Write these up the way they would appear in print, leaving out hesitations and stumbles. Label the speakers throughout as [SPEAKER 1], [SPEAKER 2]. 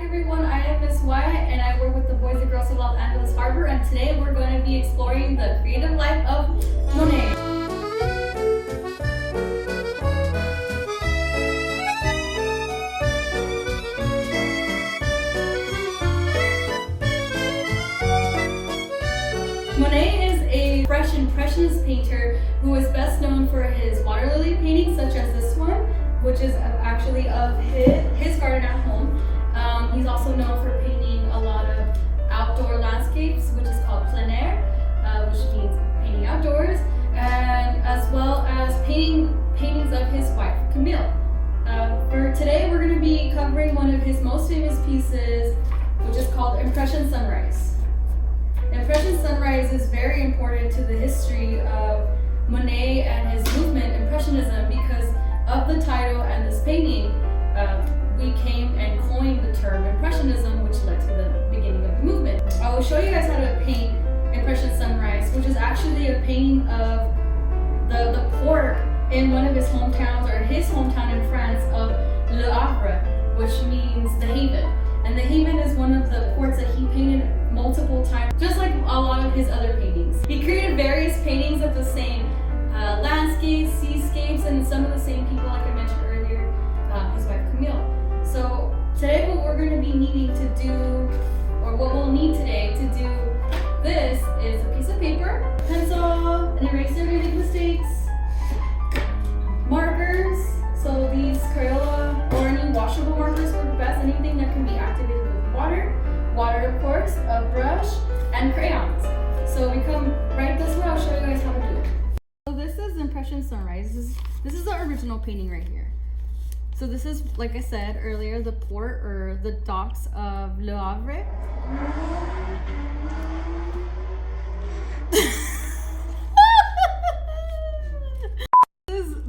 [SPEAKER 1] everyone, I am Miss Wyatt and I work with the Boys and Girls of Los Angeles Harbor, and today we're going to be exploring the creative life of Monet. Monet is a French impressionist painter who is best known for his water lily paintings such as this one, which is actually of his garden at home. He's also known for painting a lot of outdoor landscapes, which is called plein air, which means painting outdoors, and as well as paintings of his wife, Camille. For today, we're going to be covering one of his most famous pieces, which is called Impression Sunrise. Impression Sunrise is very important to the history of Monet and his movement, Impressionism, because of the title and this painting, we came and coined the term Impressionism, which led to the beginning of the movement. I will show you guys how to paint Impression Sunrise, which is actually a painting of the port in one of his hometowns, or his hometown in France, of Le Havre, which means the haven. And the haven is one of the ports that he painted multiple times, just like a lot of his other paintings. He created various paintings of the same landscapes, seascapes, and some of the same people, like I mentioned earlier, his wife Camille. So today what we're going to be needing to do, or what we'll need today to do this, is a piece of paper, pencil, an eraser to make mistakes, markers. So these Crayola or any washable markers work best, anything that can be activated with water of course, a brush, and crayons. So we come right this way, I'll show you guys how to do it. So this is Impression Sunrise. This is the original painting right here. So this is, like I said earlier, the port or the docks of Le Havre. This is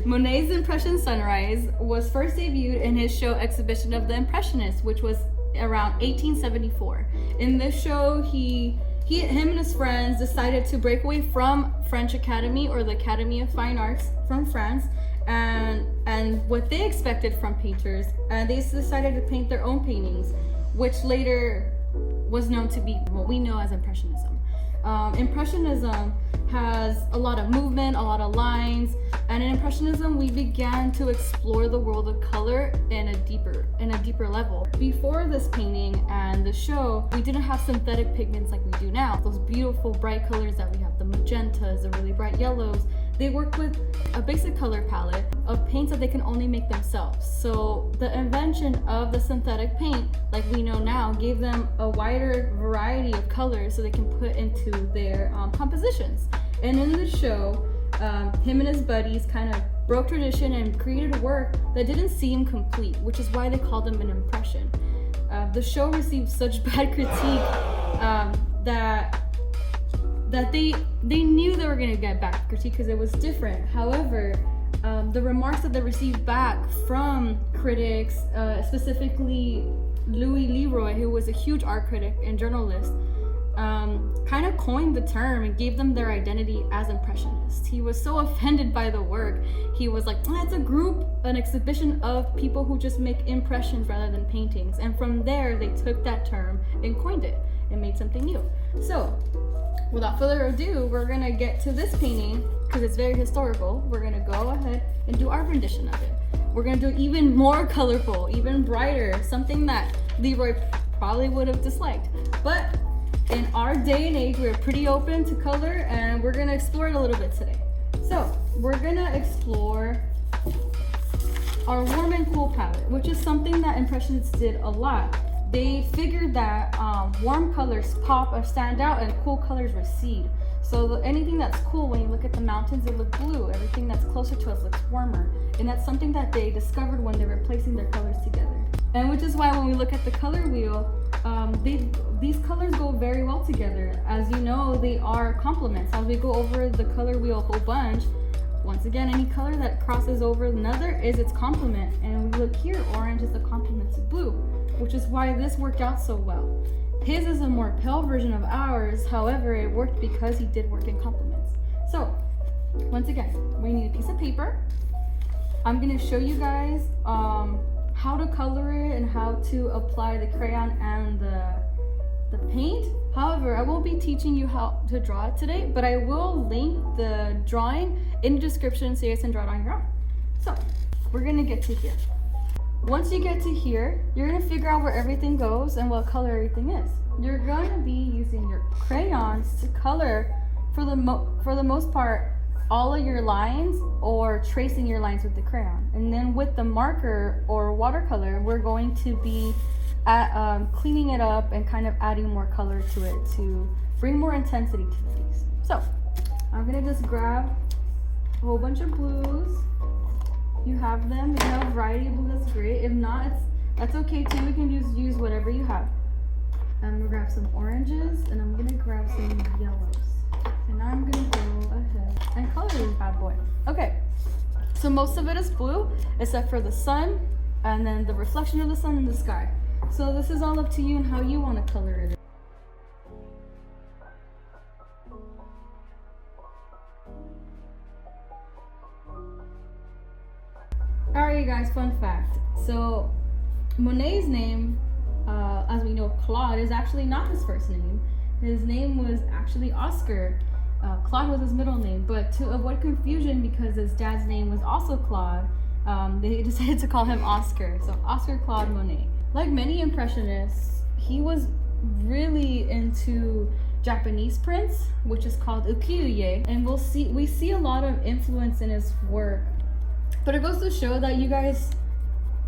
[SPEAKER 1] Monet's Impression Sunrise was first debuted in his show Exhibition of the Impressionists, which was around 1874. In this show, him and his friends decided to break away from French Academy, or the Academy of Fine Arts from France, and what they expected from painters, and they decided to paint their own paintings, which later was known to be what we know as Impressionism. Impressionism has a lot of movement, a lot of lines, and in Impressionism we began to explore the world of color in a deeper level. Before this painting and the show, we didn't have synthetic pigments like we do now. Those beautiful bright colors that we have, the magentas, the really bright yellows. They work with a basic color palette of paints that they can only make themselves. So the invention of the synthetic paint, like we know now, gave them a wider variety of colors so they can put into their compositions. And in the show, him and his buddies kind of broke tradition and created work that didn't seem complete, which is why they called them an impression. The show received such bad critique that they knew they were going to get back critique because it was different. However, the remarks that they received back from critics, specifically Louis Leroy, who was a huge art critic and journalist, kind of coined the term and gave them their identity as impressionists. He was so offended by the work. He was like, it's a group, an exhibition of people who just make impressions rather than paintings. And from there, they took that term and coined it and made something new. So without further ado, we're gonna get to this painting because it's very historical. We're gonna go ahead and do our rendition of it. We're gonna do it even more colorful, even brighter, something that Leroy probably would have disliked. But in our day and age, we're pretty open to color, and we're gonna explore it a little bit today. So we're gonna explore our warm and cool palette, which is something that Impressionists did a lot. They figured that warm colors pop or stand out and cool colors recede. So anything that's cool, when you look at the mountains, it looks blue. Everything that's closer to us looks warmer. And that's something that they discovered when they were placing their colors together. And which is why when we look at the color wheel, these colors go very well together. As you know, they are complements. As we go over the color wheel a whole bunch, once again, any color that crosses over another is its complement. And we look here, orange is a complement to blue, which is why this worked out so well. His is a more pale version of ours, however, it worked because he did work in complements. So, once again, we need a piece of paper. I'm gonna show you guys how to color it and how to apply the crayon and the paint. However, I won't be teaching you how to draw it today, but I will link the drawing in the description so you guys can draw it on your own. So we're gonna get to here. Once you get to here, you're gonna figure out where everything goes and what color everything is. You're gonna be using your crayons to color, for the most part, all of your lines, or tracing your lines with the crayon. And then with the marker or watercolor, we're going to be cleaning it up and kind of adding more color to it to bring more intensity to the piece. So I'm gonna just grab a whole bunch of blues. You have them. If you have a variety of blue, that's great. If not, that's okay too. You can just use whatever you have. I'm gonna grab some oranges and I'm gonna grab some yellows. And now I'm gonna go ahead and color this bad boy. Okay, so most of it is blue except for the sun and then the reflection of the sun in the sky. So this is all up to you and how you want to color it. Alright you guys, fun fact. So Monet's name, as we know, Claude, is actually not his first name. His name was actually Oscar. Claude was his middle name, but to avoid confusion, because his dad's name was also Claude, they decided to call him Oscar. So Oscar Claude Monet. Like many Impressionists, he was really into Japanese prints, which is called ukiyo-e, and we see a lot of influence in his work. But it goes to show that you guys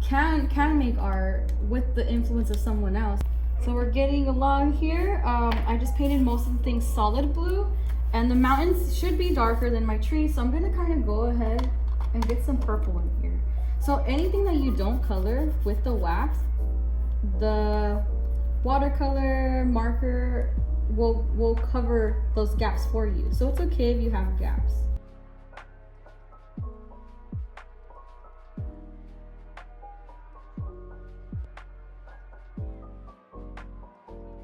[SPEAKER 1] can make art with the influence of someone else. So we're getting along here. I just painted most of the things solid blue, and the mountains should be darker than my tree, so I'm gonna kind of go ahead and get some purple in here. So anything that you don't color with the wax, the watercolor marker will cover those gaps for you. So it's okay if you have gaps.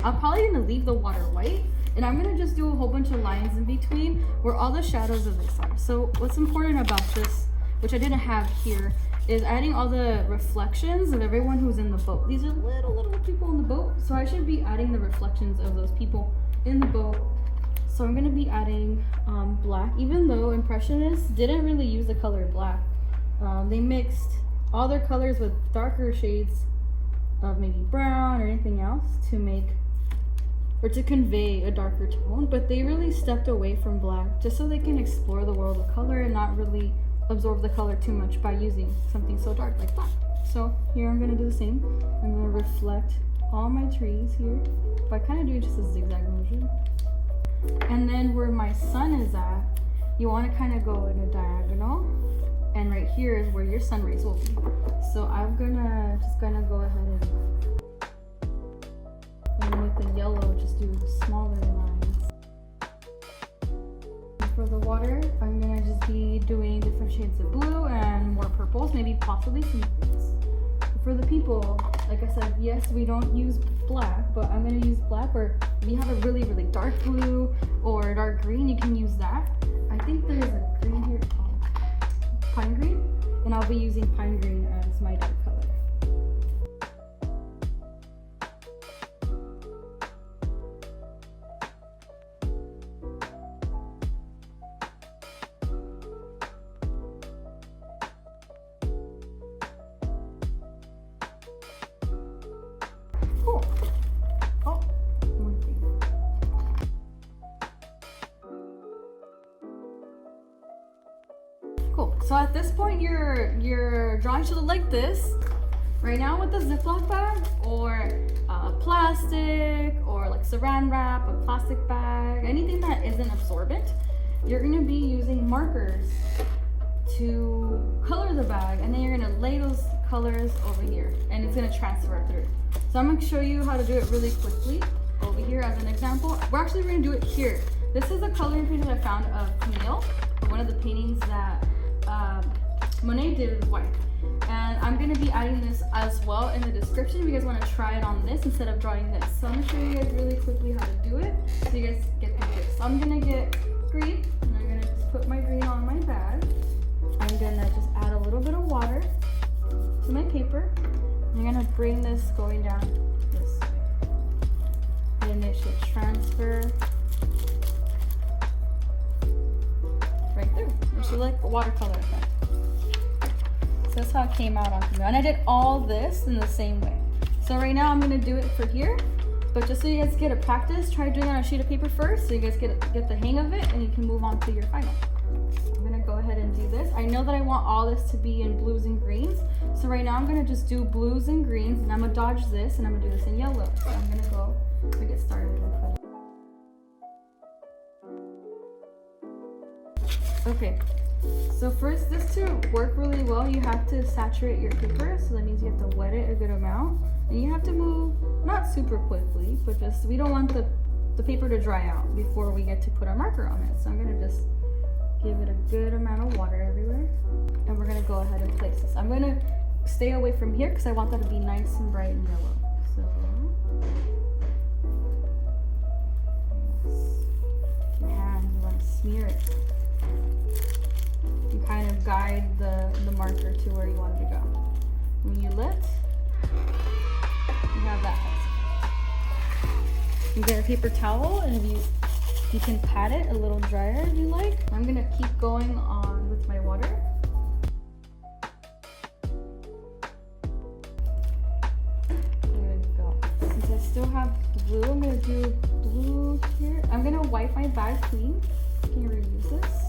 [SPEAKER 1] I'm probably gonna leave the water white, and I'm gonna just do a whole bunch of lines in between where all the shadows of this are. So what's important about this, which I didn't have here, is adding all the reflections of everyone who's in the boat. These are little people in the boat, so I should be adding the reflections of those people in the boat. So I'm gonna be adding black, even though Impressionists didn't really use the color black. They mixed all their colors with darker shades of maybe brown or anything else to make, or to convey a darker tone, but they really stepped away from black just so they can explore the world of color and not really absorb the color too much by using something so dark like black. So here I'm gonna do the same. I'm gonna reflect all my trees here by kind of doing just a zigzag motion. And then where my sun is at, you want to kind of go in a diagonal, and right here is where your sun rays will be. So I'm just gonna go ahead and with the yellow just do smaller lines. For the water, I'm gonna just be doing different shades of blue and more purples, maybe possibly some greens. For the people, like I said, yes, we don't use black, but I'm gonna use black, or if you have a really dark blue or dark green, you can use that. I think there's a green here called pine green, and I'll be using pine green as my dark color. Cool. Oh, one thing. Cool. So at this point, your drawing should look like this. Right now, with the Ziploc bag or plastic or like Saran wrap, a plastic bag, anything that isn't absorbent, you're going to be using markers to color the bag, and then you're going to lay those colors over here, and it's going to transfer through. So I'm going to show you how to do it really quickly over here as an example. We're actually going to do it here. This is a coloring page that I found of Camille, one of the paintings that Monet did with white. And I'm going to be adding this as well in the description if you guys want to try it on this instead of drawing this. So I'm going to show you guys really quickly how to do it so you guys get the gist. So I'm going to get green, and I'm going to just put my green on my bag. I'm going to just add a little bit of water. to my paper. I'm gonna bring this going down this way. And it should transfer right through. It should look like a watercolor effect. So that's how it came out onto me. And I did all this in the same way. So right now I'm gonna do it for here, but just so you guys get a practice, try doing it on a sheet of paper first so you guys get the hang of it and you can move on to your final. I'm gonna go ahead and do this. I know that I want all this to be in blues and greens. So right now I'm gonna just do blues and greens, and I'm gonna dodge this and I'm gonna do this in yellow. So I'm gonna go to get started and put it. Okay, so first, this to work really well, you have to saturate your paper. So that means you have to wet it a good amount. And you have to move, not super quickly, but just, we don't want the paper to dry out before we get to put our marker on it. So I'm gonna just give it a good amount of water everywhere. And we're gonna go ahead and place this. I'm gonna stay away from here because I want that to be nice and bright and yellow. So, your hand, you wanna smear it. You kind of guide the marker to where you want it to go. When you lift, you have that. You get a paper towel, and if you can pat it a little drier if you like. I'm gonna keep going on with my water. There we go. Since I still have blue, I'm gonna do blue here. I'm gonna wipe my bag clean. Can you reuse this?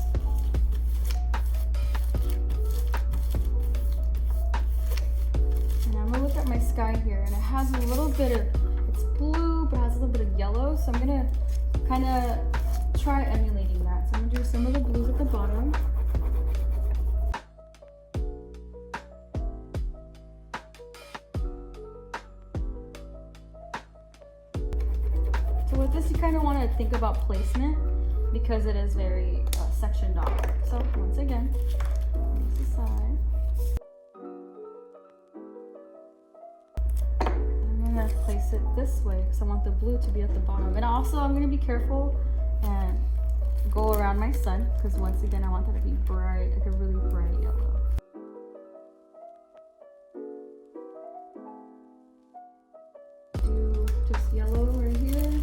[SPEAKER 1] Look at my sky here, and it has a little bit of, it's blue but it has a little bit of yellow, so I'm gonna kind of try emulating that. So I'm gonna do some of the blues at the bottom. So with this, you kind of want to think about placement because it is very sectioned off. So once again, this aside. Place it this way because I want the blue to be at the bottom. And also I'm going to be careful and go around my sun because once again I want that to be bright, like a really bright yellow. Do just yellow right here.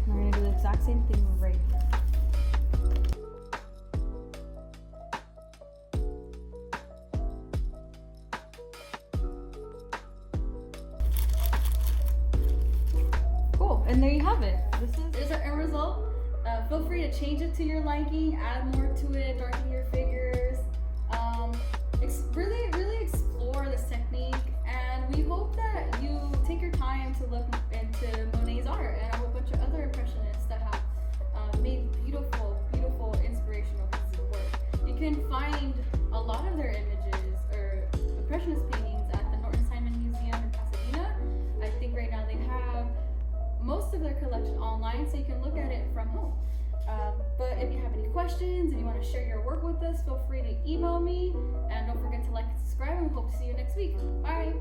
[SPEAKER 1] And I'm going to do the exact same thing right here. And there you have it. This is our end result. Feel free to change it to your liking, add more to it, darken your figures. Really explore this technique, and we hope that you take your time to look into Monet's art and a whole bunch of other impressionists that have made beautiful, inspirational pieces of work. You can find a lot of their images or impressionist paintings at the Norton Simon Museum in Pasadena. I think right now they have most of their collection online, so you can look at it from home. But if you have any questions and you want to share your work with us, feel free to email me, and don't forget to like and subscribe, and we hope to see you next week. Bye!